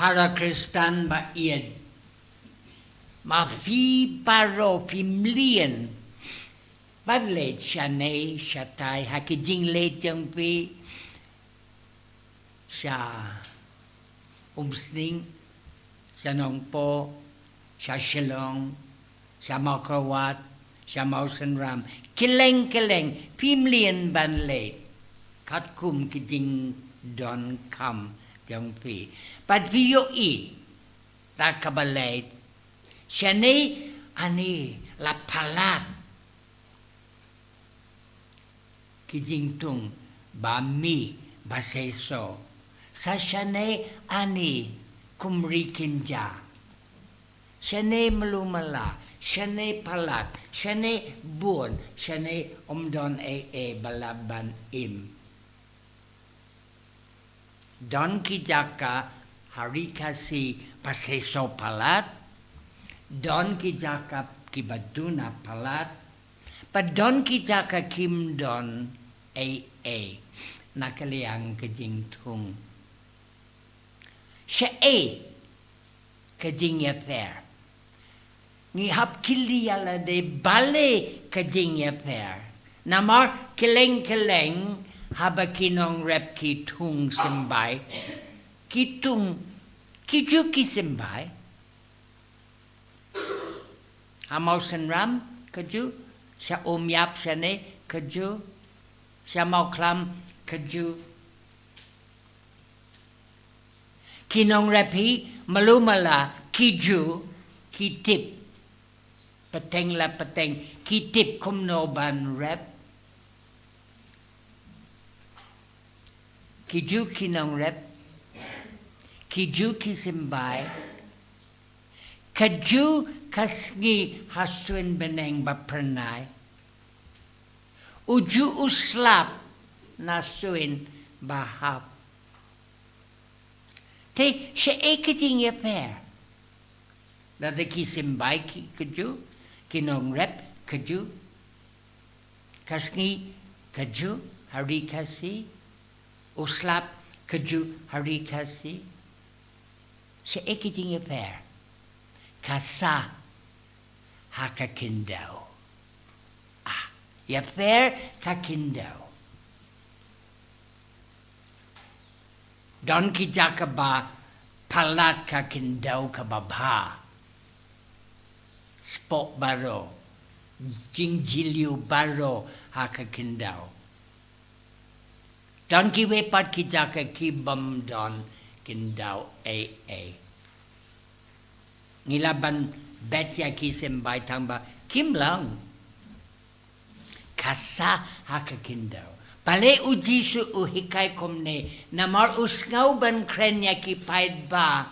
para Kristan ba iad. Ma fi baro fi mlien. Bad leit siya nay, siya tay, hakijing leit yung pi. Siya umsning, siya nongpo, siya shilong, siya makrawat, siya mausenram. Kileng, pi mlien ban leit. Kat kum kijing don kam yung pi. Bad fi yo I, ta kabalait. Siya nay, ani, la palat. Kijing tung ba mi ba seisoh sa siyanay ani kumrikinja siyanay malumala siyanay palat siyanay buon siyanay umdon balaban im don kijaka hari kasi ba seisoh palat don kijaka kibaduna palat Padon kita ka kim don nakaliang kajing tung. Siya kajing yaper. Ngihap kili ala de bale kajing yaper. Namar kileng haba kinong rep ki tung simbay. Kitung kiju ki simbay. Hamaw senram kaju. Siya umyap siya ne, kaju. Siya mauklam, kaju. Kinong repi, malumala, kiju, kitip. Pateng la pateng, kitip kumnoban rep. Kiju kinong rep. Kiju kisimbay. Kaju kasngi hasuin beneng bapernay. Uju uslap nasuin bahap. Te siya kajing yaper. Dada kisimbay kaju, kinong rep kaju. Kasngi kaju hari kasi. Uslap kaju hari kasi. Siya kajing yaper. Kasa haka khyndew. Yaper ka khyndew. Don kijaka ba palat ka khyndew ka babha. Spok baro. Jingjiliu baro haka khyndew. Don kiwe pat kijaka kibam don khyndew Ngilaban betya kisimbay tamba kim lang. Kasa haka khyndew. Pale ujisu uhikay komne namar usngaw ban krenya ki paid ba.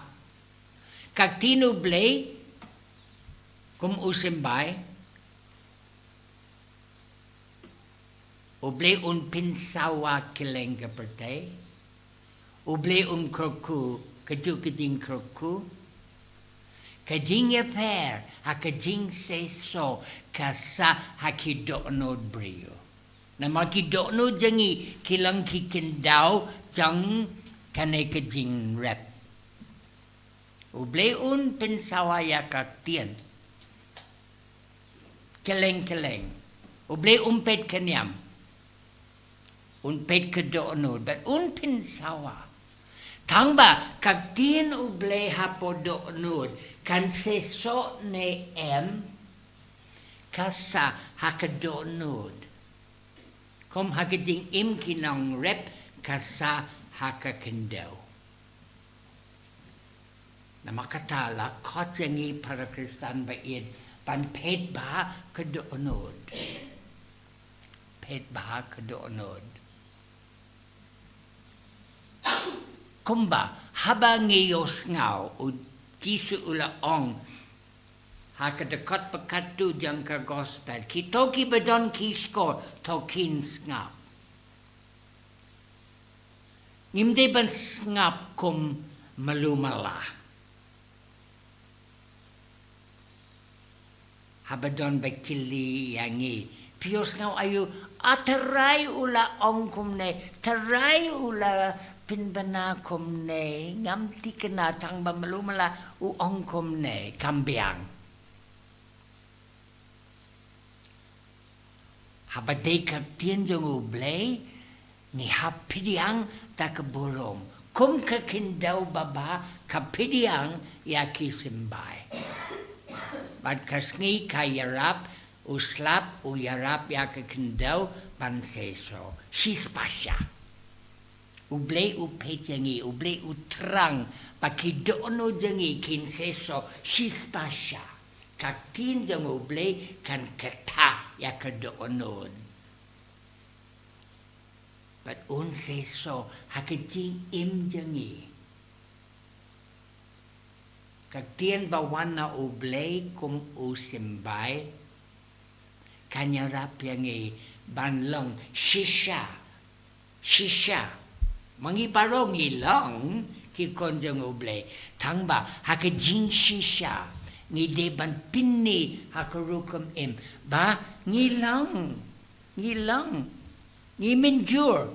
Kag tinublay kum usimbay. Ublay un pinsawa kilenga pertay. Ublay kroku kaju kajing kroku. Kajing yaper, kajing seisoh, kasa dohnud brio. Nama dohnud jangi kilang kikindau jang kane kajing rep. Ublay un pensawaya kaktian. Keleng. Ublay pet kanyam. Pet dohnud, but pensawa. Tangba kaktian ublay hapo dohnud. Kan seisoh ne kasa dohnud. Kom hakajing kinong rep kasa khyndew. Namakatala kot yangi para Kristan bait pan pet ba dohnud. Pet ba dohnud. Kumba haba ngayos ngaw Kisu ula ong hakadakot pakatu jang kagostal kitoki badon kisko tokin ngap. Ngimde ban ngap kum malumala. Habadon bakili yangi. Pios ngaw ayu ataray ula ong kum ne taray ula pinbana kom ne ngam tikena tang bamalumala u ong kom ne kambiang. Habade kaptien jong u blay ni hapidiang takaburong. Kum ka khyndew baba kapidiang ya kisimbay. Bad kasngi ka yarap uslap u yarap ya ka khyndew ban seisoh. Shispasya. Ublay u pejangi, ublay u terang, pakidono jangi kin seisoh, shispasya. Kaktin jang ublay kan kata ya kadoonod. But un seisoh hakijing im jangi. Kaktin bawan na ublay kum usimbay, kanyarap yangi banlong shisha. Mangiparong ilang kikon jang ublay. Tangba hakijing shisha. Ngideban pinni hakarukum im. Ba ngilang. Ngimenjur.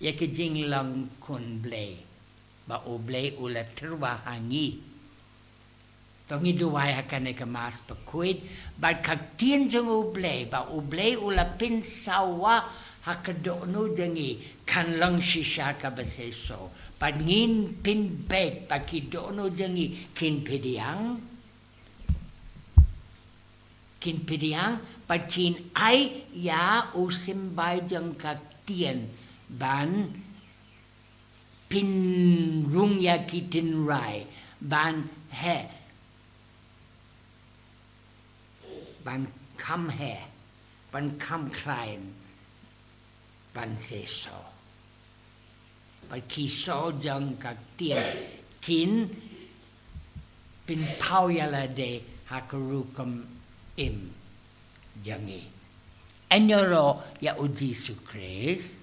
Yakijing lang kun blay. Ba ublay ula terwa hangi. Tongi duway hakane kamas pakuid. Ba kaktin jang ublay. Ba ublay ula pinsawa hakadono dangi kan lang shisha ka ba seisoh. Ba ngin pinbet pakidono dangi kinpidiang. Kinpidiang patin ay ya usimbay jang kaktian ban pinrung ya kitin rai ban he ban kam he ban kam klein ban seisoh. Pakiso jang kaktian tin pinpau yala de hakarukum im jangi. Enyoro ya uji Jesu Christ.